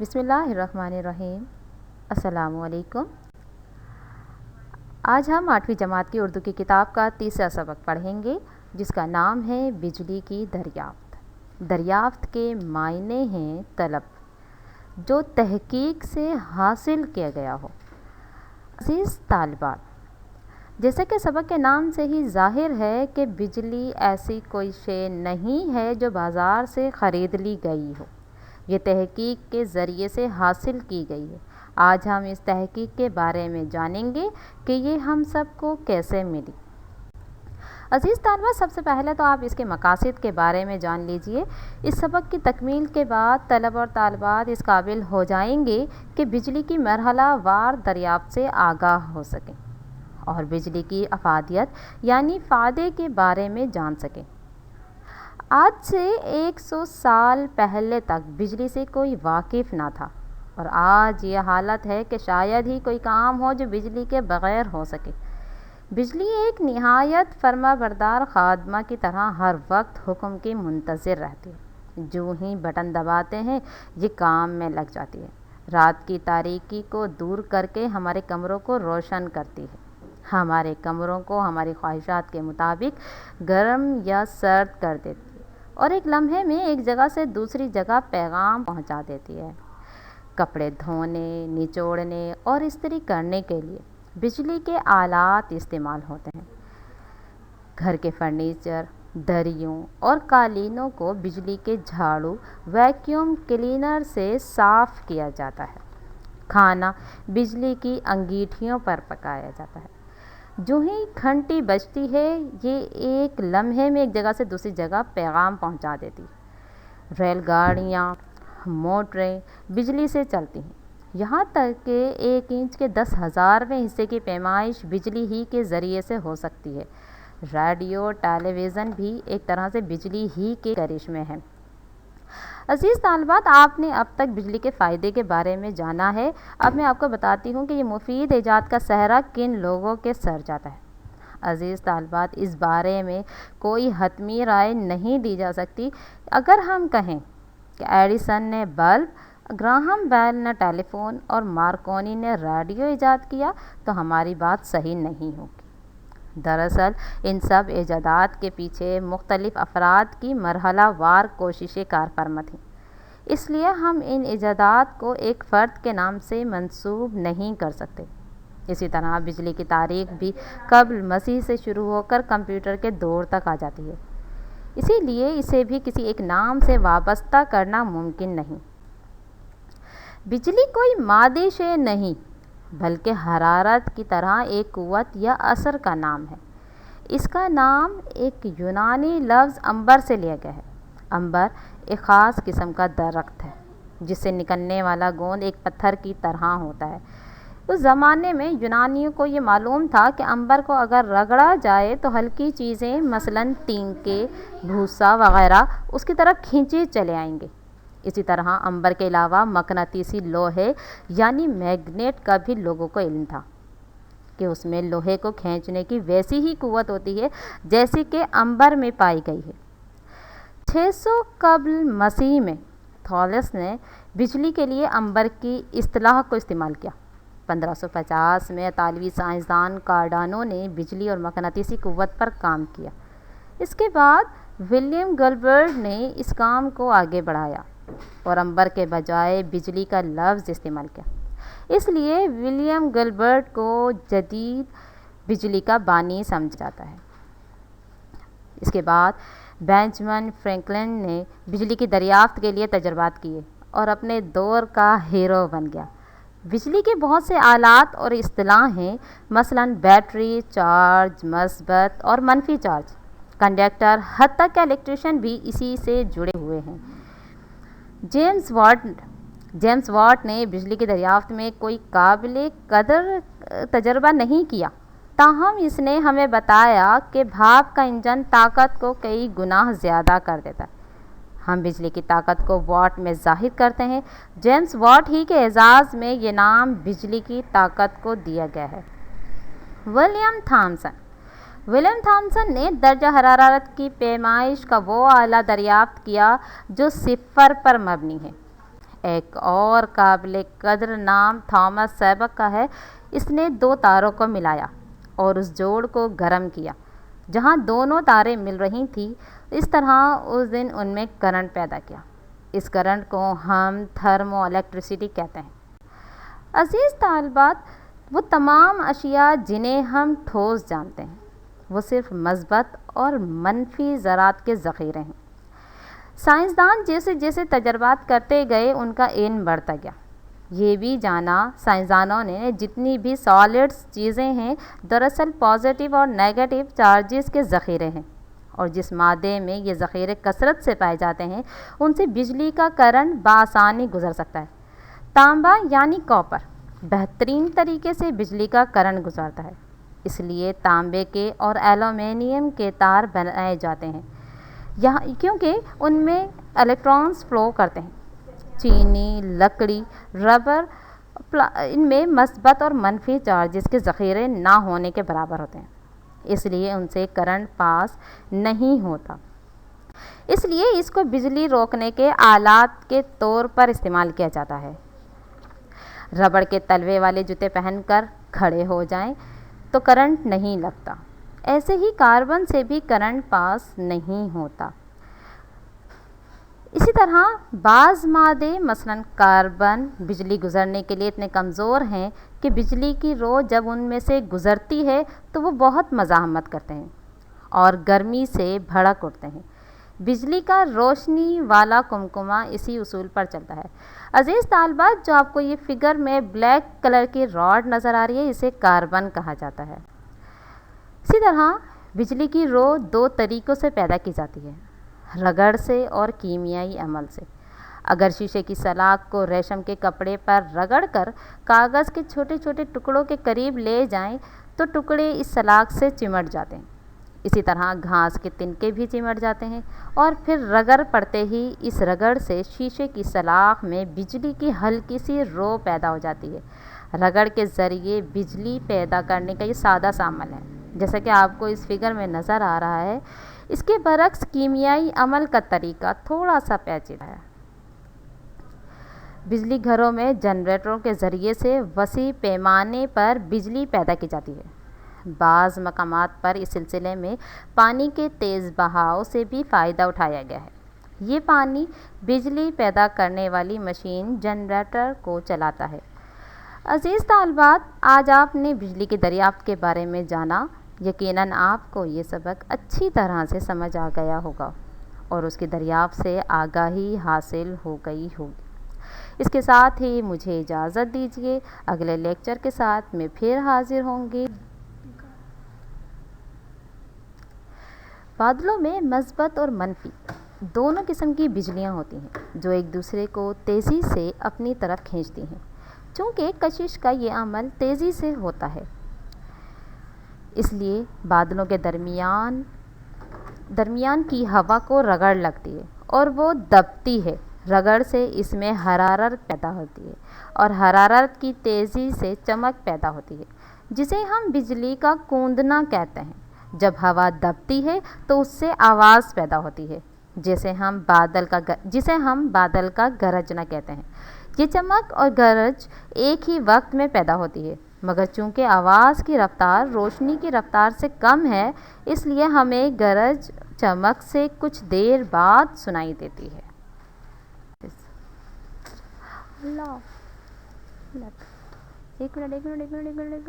بسم اللہ الرحمن الرحیم۔ السلام علیکم۔ آج ہم 8ویں جماعت کی اردو کی کتاب کا تیسرا سبق پڑھیں گے، جس کا نام ہے بجلی کی دریافت۔ دریافت کے معنی ہیں طلب، جو تحقیق سے حاصل کیا گیا ہو۔ عزیز طالبات، جیسا کہ سبق کے نام سے ہی ظاہر ہے کہ بجلی ایسی کوئی شے نہیں ہے جو بازار سے خرید لی گئی ہو، یہ تحقیق کے ذریعے سے حاصل کی گئی ہے۔ آج ہم اس تحقیق کے بارے میں جانیں گے کہ یہ ہم سب کو کیسے ملی۔ عزیز طالبہ، سب سے پہلے تو آپ اس کے مقاصد کے بارے میں جان لیجئے۔ اس سبق کی تکمیل کے بعد طلبہ اور طالبات اس قابل ہو جائیں گے کہ بجلی کی مرحلہ وار دریافت سے آگاہ ہو سکیں اور بجلی کی افادیت یعنی فائدے کے بارے میں جان سکیں۔ آج سے 100 سال پہلے تک بجلی سے کوئی واقف نہ تھا، اور آج یہ حالت ہے کہ شاید ہی کوئی کام ہو جو بجلی کے بغیر ہو سکے۔ بجلی ایک نہایت فرما بردار خادمہ کی طرح ہر وقت حکم کی منتظر رہتی ہے۔ جو ہی بٹن دباتے ہیں یہ کام میں لگ جاتی ہے، رات کی تاریکی کو دور کر کے ہمارے کمروں کو روشن کرتی ہے، ہمارے کمروں کو ہماری خواہشات کے مطابق گرم یا سرد کر دیتی ہے، اور ایک لمحے میں ایک جگہ سے دوسری جگہ پیغام پہنچا دیتی ہے۔ کپڑے دھونے، نچوڑنے اور استری کرنے کے لیے بجلی کے آلات استعمال ہوتے ہیں۔ گھر کے فرنیچر، دریوں اور قالینوں کو بجلی کے جھاڑو ویکیوم کلینر سے صاف کیا جاتا ہے۔ کھانا بجلی کی انگیٹھیوں پر پکایا جاتا ہے۔ جو ہی گھنٹی بجتی ہے یہ ایک لمحے میں ایک جگہ سے دوسری جگہ پیغام پہنچا دیتی ہے۔ ریل گاڑیاں، موٹریں بجلی سے چلتی ہیں، یہاں تک کہ 1 انچ کے 10,000ویں حصے کی پیمائش بجلی ہی کے ذریعے سے ہو سکتی ہے۔ ریڈیو، ٹیلی ویژن بھی ایک طرح سے بجلی ہی کے کرشمے ہیں۔ عزیز طالبات، آپ نے اب تک بجلی کے فائدے کے بارے میں جانا ہے۔ اب میں آپ کو بتاتی ہوں کہ یہ مفید ایجاد کا سہرا کن لوگوں کے سر جاتا ہے۔ عزیز طالبات، اس بارے میں کوئی حتمی رائے نہیں دی جا سکتی۔ اگر ہم کہیں کہ ایڈیسن نے بلب، گراہم بیل نے ٹیلی فون اور مارکونی نے ریڈیو ایجاد کیا تو ہماری بات صحیح نہیں ہوگی۔ دراصل ان سب ایجادات کے پیچھے مختلف افراد کی مرحلہ وار کوششیں کارفرما تھیں، اس لیے ہم ان ایجادات کو ایک فرد کے نام سے منسوب نہیں کر سکتے۔ اسی طرح بجلی کی تاریخ بھی قبل مسیح سے شروع ہو کر کمپیوٹر کے دور تک آ جاتی ہے، اسی لیے اسے بھی کسی ایک نام سے وابستہ کرنا ممکن نہیں۔ بجلی کوئی مادی شے نہیں بلکہ حرارت کی طرح ایک قوت یا اثر کا نام ہے۔ اس کا نام ایک یونانی لفظ امبر سے لیا گیا ہے۔ امبر ایک خاص قسم کا درخت ہے جس سے نکلنے والا گوند ایک پتھر کی طرح ہوتا ہے۔ اس زمانے میں یونانیوں کو یہ معلوم تھا کہ امبر کو اگر رگڑا جائے تو ہلکی چیزیں مثلاً تینکے، بھوسا وغیرہ اس کی طرف کھینچی چلے آئیں گے۔ اسی طرح امبر کے علاوہ مقناطیسی لوہے یعنی میگنیٹ کا بھی لوگوں کو علم تھا کہ اس میں لوہے کو کھینچنے کی ویسی ہی قوت ہوتی ہے جیسی کہ امبر میں پائی گئی ہے۔ 600 قبل مسیح میں تھالس نے بجلی کے لیے امبر کی اصطلاح کو استعمال کیا۔ 1550 میں اطالوی سائنسدان کارڈانو نے بجلی اور مقناطیسی قوت پر کام کیا۔ اس کے بعد ولیم گلبرٹ نے اس کام کو آگے بڑھایا اور امبر کے بجائے بجلی کا لفظ استعمال کیا۔ اس لیے ولیم گلبرٹ کو جدید بجلی کا بانی سمجھا جاتا ہے۔ اس کے بعد بینجامن فرینکلن نے بجلی کی دریافت کے لیے تجربات کیے اور اپنے دور کا ہیرو بن گیا۔ بجلی کے بہت سے آلات اور اصطلاح ہیں، مثلاً بیٹری، چارج، مثبت اور منفی چارج، کنڈکٹر، حتیٰ کہ الیکٹریشین بھی اسی سے جڑے ہوئے ہیں۔ جیمس واٹ نے بجلی کی دریافت میں کوئی قابل قدر تجربہ نہیں کیا، تاہم اس نے ہمیں بتایا کہ بھاپ کا انجن طاقت کو کئی گنا زیادہ کر دیتا ہے۔ ہم بجلی کی طاقت کو واٹ میں ظاہر کرتے ہیں۔ جیمس واٹ ہی کے اعزاز میں یہ نام بجلی کی طاقت کو دیا گیا ہے۔ ولیم تھامسن نے درجہ حرارت کی پیمائش کا وہ آلہ دریافت کیا جو صفر پر مبنی ہے۔ ایک اور قابل قدر نام تھامس سیبک کا ہے۔ اس نے 2 تاروں کو ملایا اور اس جوڑ کو گرم کیا۔ جہاں دونوں تاریں مل رہی تھیں، اس طرح اس دن ان میں کرنٹ پیدا کیا۔ اس کرنٹ کو ہم تھرمو الیکٹریسٹی کہتے ہیں۔ عزیز طالبات، وہ تمام اشیاء جنہیں ہم ٹھوس جانتے ہیں وہ صرف مثبت اور منفی ذرات کے ذخیرے ہیں۔ سائنسدان جیسے جیسے تجربات کرتے گئے ان کا علم بڑھتا گیا۔ یہ بھی جانا سائنسدانوں نے جتنی بھی سالڈس چیزیں ہیں دراصل پازیٹیو اور نیگیٹو چارجز کے ذخیرے ہیں، اور جس مادے میں یہ ذخیرے کثرت سے پائے جاتے ہیں ان سے بجلی کا کرنٹ بآسانی گزر سکتا ہے۔ تانبا یعنی کاپر بہترین طریقے سے بجلی کا کرنٹ گزارتا ہے، اس لیے تانبے کے اور ایلومینیم کے تار بنائے جاتے ہیں کیونکہ ان میں الیکٹرانز فلو کرتے ہیں۔ چینی، لکڑی، ربر ان میں مثبت اور منفی چارجز کے ذخیرے نہ ہونے کے برابر ہوتے ہیں، اس لیے ان سے کرنٹ پاس نہیں ہوتا۔ اس لیے اس کو بجلی روکنے کے آلات کے طور پر استعمال کیا جاتا ہے۔ ربڑ کے تلوے والے جوتے پہن کر کھڑے ہو جائیں تو کرنٹ نہیں لگتا۔ ایسے ہی کاربن سے بھی کرنٹ پاس نہیں ہوتا۔ اسی طرح بعض مادے مثلاً کاربن بجلی گزرنے کے لیے اتنے کمزور ہیں کہ بجلی کی رو جب ان میں سے گزرتی ہے تو وہ بہت مزاحمت کرتے ہیں اور گرمی سے بھڑک اٹھتے ہیں۔ بجلی کا روشنی والا کمکمہ اسی اصول پر چلتا ہے۔ عزیز طالبات، جو آپ کو یہ فگر میں بلیک کلر کی راڈ نظر آ رہی ہے اسے کاربن کہا جاتا ہے۔ اسی طرح بجلی کی رو 2 طریقوں سے پیدا کی جاتی ہے، رگڑ سے اور کیمیائی عمل سے۔ اگر شیشے کی سلاخ کو ریشم کے کپڑے پر رگڑ کر کاغذ کے چھوٹے چھوٹے ٹکڑوں کے قریب لے جائیں تو ٹکڑے اس سلاخ سے چمٹ جاتے ہیں۔ اسی طرح گھاس کے تنکے بھی چمٹ جاتے ہیں اور پھر رگڑ پڑتے ہی اس رگڑ سے شیشے کی سلاخ میں بجلی کی ہلکی سی رو پیدا ہو جاتی ہے۔ رگڑ کے ذریعے بجلی پیدا کرنے کا یہ سادہ سا عمل ہے، جیسا کہ آپ کو اس فگر میں نظر آ رہا ہے۔ اس کے برعکس کیمیائی عمل کا طریقہ تھوڑا سا پیچیدہ ہے۔ بجلی گھروں میں جنریٹروں کے ذریعے سے وسیع پیمانے پر بجلی پیدا کی جاتی ہے۔ بعض مقامات پر اس سلسلے میں پانی کے تیز بہاؤ سے بھی فائدہ اٹھایا گیا ہے۔ یہ پانی بجلی پیدا کرنے والی مشین جنریٹر کو چلاتا ہے۔ عزیز طالبات، آج آپ نے بجلی کی دریافت کے بارے میں جانا۔ یقیناً آپ کو یہ سبق اچھی طرح سے سمجھ آ گیا ہوگا اور اس کی دریافت سے آگاہی حاصل ہو گئی ہوگی۔ اس کے ساتھ ہی مجھے اجازت دیجیے، اگلے لیکچر کے ساتھ میں پھر حاضر ہوں گی۔ بادلوں میں مثبت اور منفی دونوں قسم کی بجلیاں ہوتی ہیں جو ایک دوسرے کو تیزی سے اپنی طرف کھینچتی ہیں۔ چونکہ کشش کا یہ عمل تیزی سے ہوتا ہے، اس لیے بادلوں کے درمیان کی ہوا کو رگڑ لگتی ہے اور وہ دبتی ہے۔ رگڑ سے اس میں حرارت پیدا ہوتی ہے اور حرارت کی تیزی سے چمک پیدا ہوتی ہے، جسے ہم بجلی کا کوندنا کہتے ہیں۔ جب ہوا دبتی ہے تو اس سے آواز پیدا ہوتی ہے جسے ہم بادل کا گرجنا کہتے ہیں۔ یہ چمک اور گرج ایک ہی وقت میں پیدا ہوتی ہے، مگر چونکہ آواز کی رفتار روشنی کی رفتار سے کم ہے اس لیے ہمیں گرج چمک سے کچھ دیر بعد سنائی دیتی ہے۔ ایک منٹ